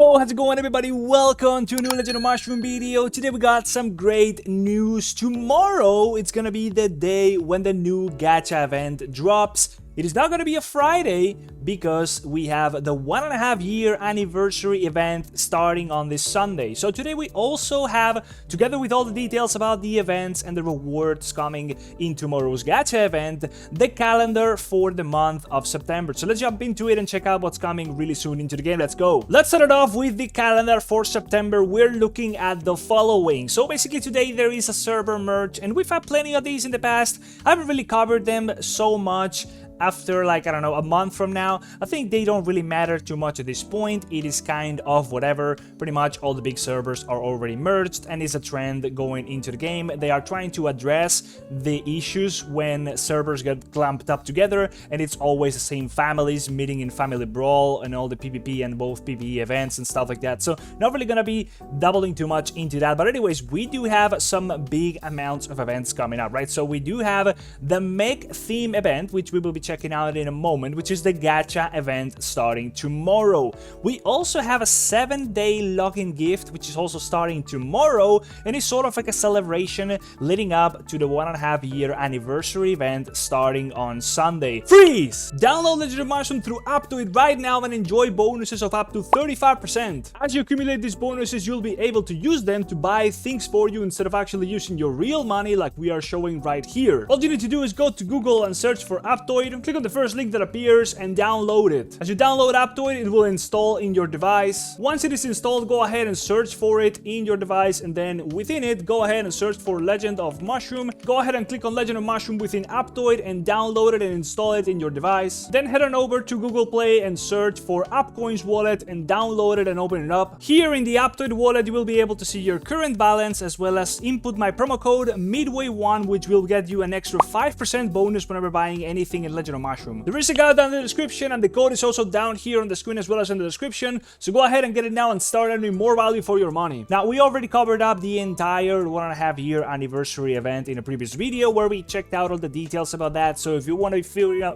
Oh, how's it going, everybody? Welcome to a new Legend of Mushroom video. Today we got some great news. Tomorrow it's gonna be the day when the new Gacha event drops. It is not going to be a Friday because we have the 1.5-year anniversary event starting on this Sunday. So today we also have, together with all the details about the events and the rewards coming in tomorrow's Gacha event, the calendar for the month of September. So let's jump into it and check out what's coming really soon into the game. Let's go. Let's start it off with the calendar for September. We're looking at the following. So basically today there is a server merge, and we've had plenty of these in the past. I haven't really covered them so much. After, like, I don't know, a month from now, I think they don't really matter too much at this point. It is kind of whatever. Pretty much all the big servers are already merged, and it's a trend going into the game. They are trying to address the issues when servers get clumped up together, and it's always the same families meeting in Family Brawl and all the PvP and both PvE events and stuff like that. So not really gonna be doubling too much into that. But anyways, we do have some big amounts of events coming up, right? So we do have the Mech theme event, which we will be checking out in a moment, which is the Gacha event starting tomorrow. We also have a 7-day login gift, which is also starting tomorrow, and it's sort of like a celebration leading up to the 1.5-year anniversary event starting on Sunday. Freeze! Download Legend of Mushroom through Aptoide right now and enjoy bonuses of up to 35%. As you accumulate these bonuses, you'll be able to use them to buy things for you instead of actually using your real money like we are showing right here. All you need to do is go to Google and search for Aptoide. Click on the first link that appears and download it. As you download Aptoide, it will install in your device. Once it is installed, go ahead and search for it in your device, and then within it, go ahead and search for Legend of Mushroom. Go ahead and click on Legend of Mushroom within Aptoide and download it and install it in your device. Then head on over to Google Play and search for AppCoins wallet and download it and open it up. Here in the Aptoide wallet, you will be able to see your current balance as well as input my promo code Midway1, which will get you an extra 5% bonus whenever buying anything in Legend of Mushroom. There is a guide down in the description, and the code is also down here on the screen as well as in the description, so go ahead and get it now and start earning more value for your money. Now, we already covered up the entire 1.5-year anniversary event in a previous video where we checked out all the details about that, so if you want to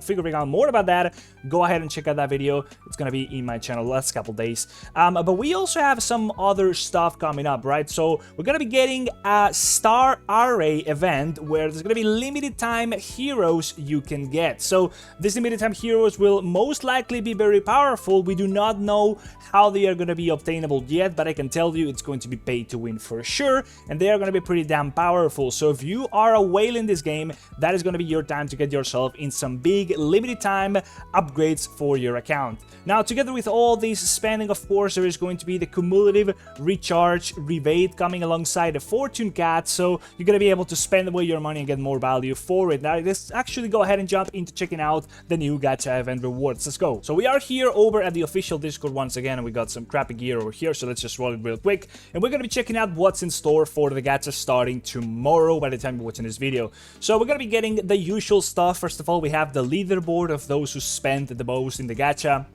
figuring out more about that, go ahead and check out that video. It's gonna be in my channel the last couple days. But we also have some other stuff coming up, right? So we're gonna be getting a Star Array event where there's gonna be limited time heroes you can get. So these limited time heroes will most likely be very powerful. We do not know how they are going to be obtainable yet, but I can tell you it's going to be pay to win for sure, and they are going to be pretty damn powerful. So if you are a whale in this game, that is going to be your time to get yourself in some big limited time upgrades for your account. Now, together with all this spending, of course, there is going to be the cumulative recharge rebate coming alongside the Fortune Cat, so you're going to be able to spend away your money and get more value for it. Now, let's actually go ahead and jump into checking out the new Gacha event rewards. Let's go. So we are here over at the official Discord once again, and we got some crappy gear over here, so let's just roll it real quick, and we're going to be checking out what's in store for the Gacha starting tomorrow by the time you're watching this video. So we're going to be getting the usual stuff. First of all, we have the leaderboard of those who spent the most in the Gacha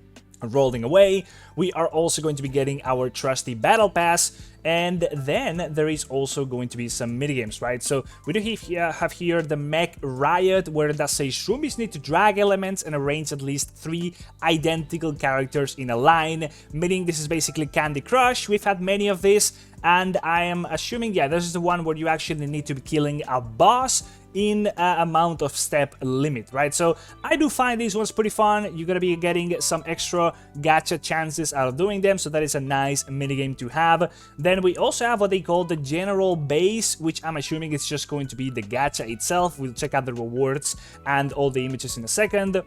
rolling away. We are also going to be getting our trusty battle pass, and then there is also going to be some minigames, right? So we do have here the Mech Riot, where it does say shroomies need to drag elements and arrange at least 3 identical characters in a line, meaning this is basically Candy Crush. We've had many of this, and I am assuming, yeah, this is the one where you actually need to be killing a boss in amount of step limit, right? So I do find these ones pretty fun. You're gonna be getting some extra gacha chances out of doing them, so that is a nice minigame to have. Then we also have what they call the general base, which I'm assuming it's just going to be the gacha itself. We'll check out the rewards and all the images in a second.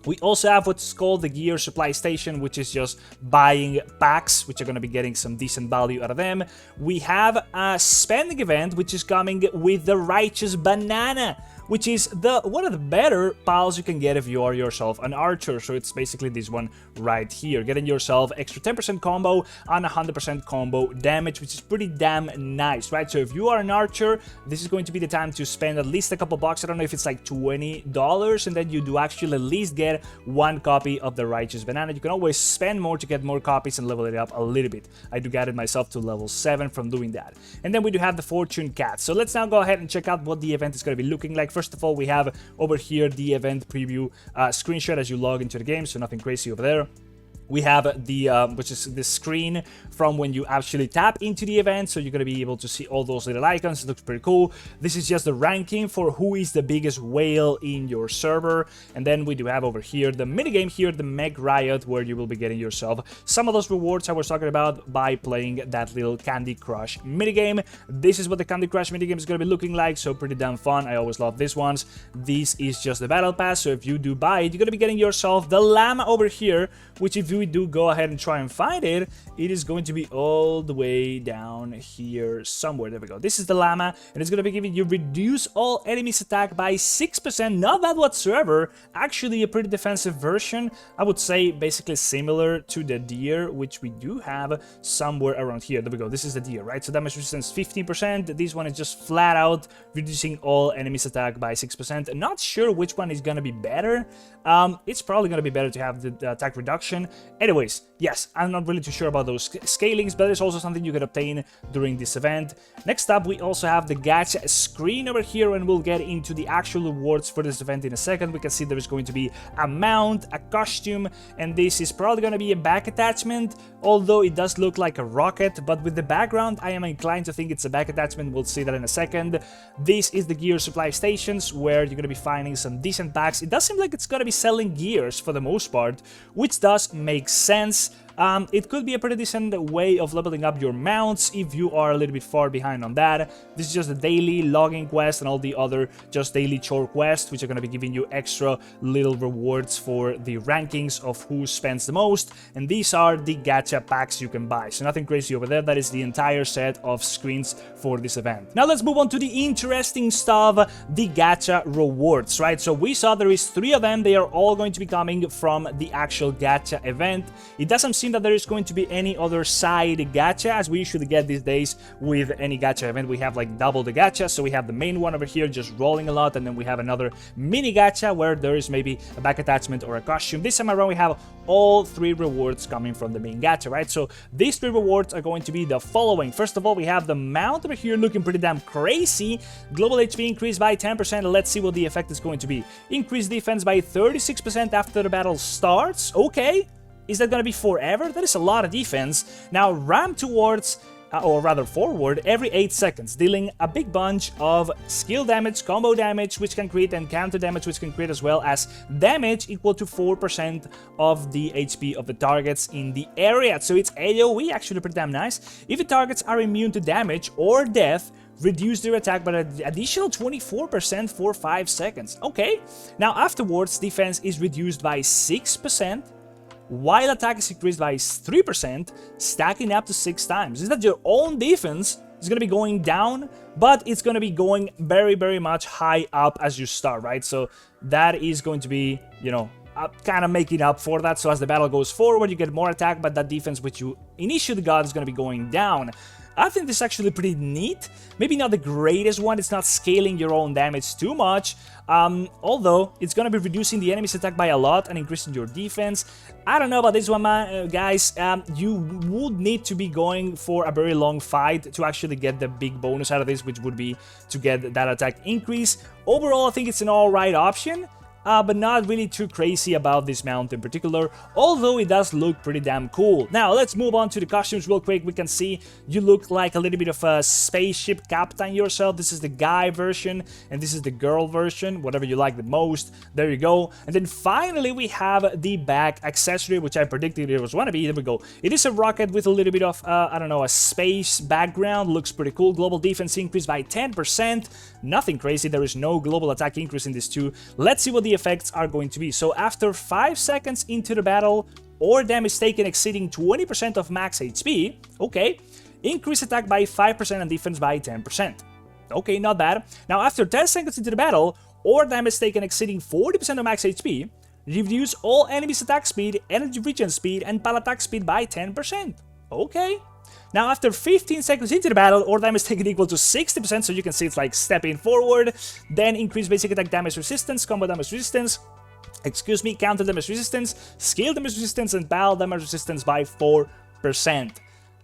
We also have what's called the Gear Supply Station, which is just buying packs, which are going to be getting some decent value out of them. We have a spending event, which is coming with the Righteous Banana, which is one of the better pals you can get if you are yourself an archer. So it's basically this one right here, getting yourself extra 10% combo and 100% combo damage, which is pretty damn nice, right? So if you are an archer, this is going to be the time to spend at least a couple bucks. I don't know if it's like $20, and then you do actually at least get 1 copy of the Righteous Banana. You can always spend more to get more copies and level it up a little bit. I do get it myself to level 7 from doing that. And then we do have the Fortune Cat. So let's now go ahead and check out what the event is going to be looking like. First of all, we have over here the event preview screenshot as you log into the game, so nothing crazy over there. we have the which is the screen from when you actually tap into the event, so you're going to be able to see all those little icons. It looks pretty cool. This is just the ranking for who is the biggest whale in your server, and then we do have over here the minigame here, the Meg Riot, where you will be getting yourself some of those rewards I was talking about by playing that little Candy Crush minigame. This is what the Candy Crush minigame is going to be looking like, so pretty damn fun. I always love these ones. This is just the battle pass, so if you do buy it, you're going to be getting yourself the llama over here, which if you do go ahead and try and find it, it is going to be all the way down here somewhere. There we go. This is the llama, and it's going to be giving you reduce all enemies attack by 6%. Not bad whatsoever. Actually, a pretty defensive version. I would say basically similar to the deer, which we do have somewhere around here. There we go. This is the deer, right? So damage resistance 15%. This one is just flat out reducing all enemies attack by 6%. Not sure which one is going to be better. It's probably going to be better to have the attack reduction. Anyways, yes, I'm not really too sure about those scalings, but it's also something you can obtain during this event. Next up, we also have the gacha screen over here, and we'll get into the actual rewards for this event in a second. We can see there is going to be a mount, a costume, and this is probably going to be a back attachment, although it does look like a rocket, but with the background, I am inclined to think it's a back attachment. We'll see that in a second. This is the gear supply stations, where you're going to be finding some decent packs. It does seem like it's going to be selling gears for the most part, which does make sense. It could be a pretty decent way of leveling up your mounts if you are a little bit far behind on that. This is just the daily logging quest and all the other just daily chore quests, which are going to be giving you extra little rewards for the rankings of who spends the most. And these are the gacha packs you can buy. So nothing crazy over there. That is the entire set of screens for this event. Now let's move on to the interesting stuff, the gacha rewards, right? So we saw there is 3 of them. They are all going to be coming from the actual gacha event. It doesn't seem that there is going to be any other side gacha, as we usually get these days with any gacha event. We have like double the gacha, so we have the main one over here just rolling a lot, and then we have another mini gacha where there is maybe a back attachment or a costume. This time around we have all 3 rewards coming from the main gacha, right? So these 3 rewards are going to be the following. First of all, we have the mount over here looking pretty damn crazy. Global HP increased by 10%. Let's see what the effect is going to be. Increased defense by 36% after the battle starts. Okay. Is that going to be forever? That is a lot of defense. Now, ram towards, or rather forward, every 8 seconds, dealing a big bunch of skill damage, combo damage, which can create, and counter damage, which can create, as well as damage equal to 4% of the HP of the targets in the area. So it's AoE, actually pretty damn nice. If the targets are immune to damage or death, reduce their attack by an additional 24% for 5 seconds. Okay. Now, afterwards, defense is reduced by 6%. While attack is increased by 3%, stacking up to 6 times. Is that your own defense is going to be going down, but it's going to be going very, very much high up as you start, right? So that is going to be, you know, kind of making up for that. So as the battle goes forward, you get more attack, but that defense which you initially got is going to be going down. I think this is actually pretty neat. Maybe not the greatest one. It's not scaling your own damage too much. Although it's going to be reducing the enemy's attack by a lot and increasing your defense. I don't know about this one, guys. You would need to be going for a very long fight to actually get the big bonus out of this, which would be to get that attack increase. Overall, I think it's an alright option. But not really too crazy about this mount in particular, although it does look pretty damn cool. Now, let's move on to the costumes real quick. We can see you look like a little bit of a spaceship captain yourself. This is the guy version, and this is the girl version, whatever you like the most. There you go. And then finally, we have the back accessory, which I predicted it was going to be. There we go. It is a rocket with a little bit of, I don't know, a space background. Looks pretty cool. Global defense increased by 10%. Nothing crazy. There is no global attack increase in this too. Let's see what the effects are going to be. So after 5 seconds into the battle, or damage taken exceeding 20% of max HP, okay, increase attack by 5% and defense by 10%. Okay, not bad. Now after 10 seconds into the battle, or damage taken exceeding 40% of max HP, reduce all enemies attack speed, energy regen speed, and pal attack speed by 10%. Okay. Now, after 15 seconds into the battle, or damage taken equal to 60%, so you can see it's like stepping forward, then increase basic attack damage resistance, combo damage resistance, counter damage resistance, skill damage resistance, and battle damage resistance by 4%.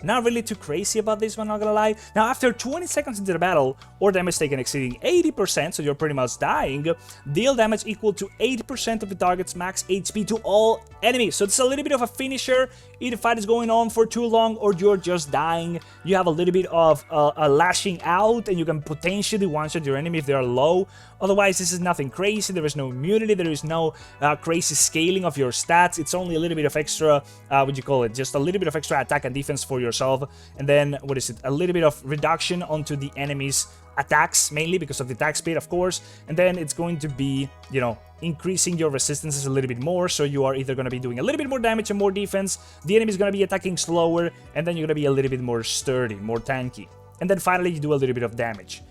Not really too crazy about this one, not gonna lie. Now, after 20 seconds into the battle, or damage taken exceeding 80%, so you're pretty much dying, deal damage equal to 80% of the target's max HP to all enemies. So it's a little bit of a finisher. If the fight is going on for too long or you're just dying, you have a little bit of a lashing out, and you can potentially one-shot your enemy if they're low. Otherwise, this is nothing crazy. There is no immunity. There is no crazy scaling of your stats. It's only a little bit of extra, just a little bit of extra attack and defense for yourself. And then, a little bit of reduction onto the enemy's attacks, mainly because of the attack speed, of course. And then it's going to be, increasing your resistances a little bit more. So you are either going to be doing a little bit more damage and more defense. The enemy is going to be attacking slower. And then you're going to be a little bit more sturdy, more tanky. And then finally, you do a little bit of damage.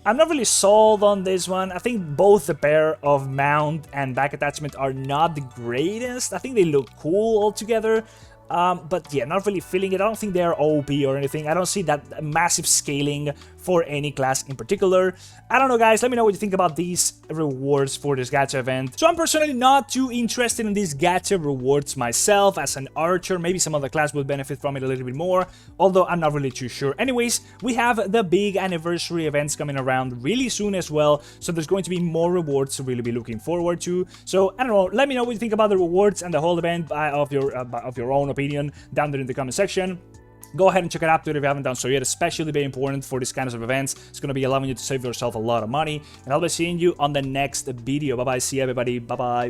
I'm not really sold on this one. I think both the pair of mount and back attachment are not the greatest. I think they look cool altogether. But yeah, not really feeling it. I don't think they're OP or anything. I don't see that massive scaling for any class in particular. I don't know, guys. Let me know what you think about these rewards for this gacha event. So I'm personally not too interested in these gacha rewards myself as an archer. Maybe some other class will benefit from it a little bit more, although I'm not really too sure. Anyways, we have the big anniversary events coming around really soon as well, so there's going to be more rewards to really be looking forward to. So I don't know, let me know what you think about the rewards and the whole event of your own opinion down there in the comment section. Go ahead and check it out if you haven't done so yet, especially very important for these kinds of events. It's going to be allowing you to save yourself a lot of money, and I'll be seeing you on the next video. Bye bye, see everybody, bye bye.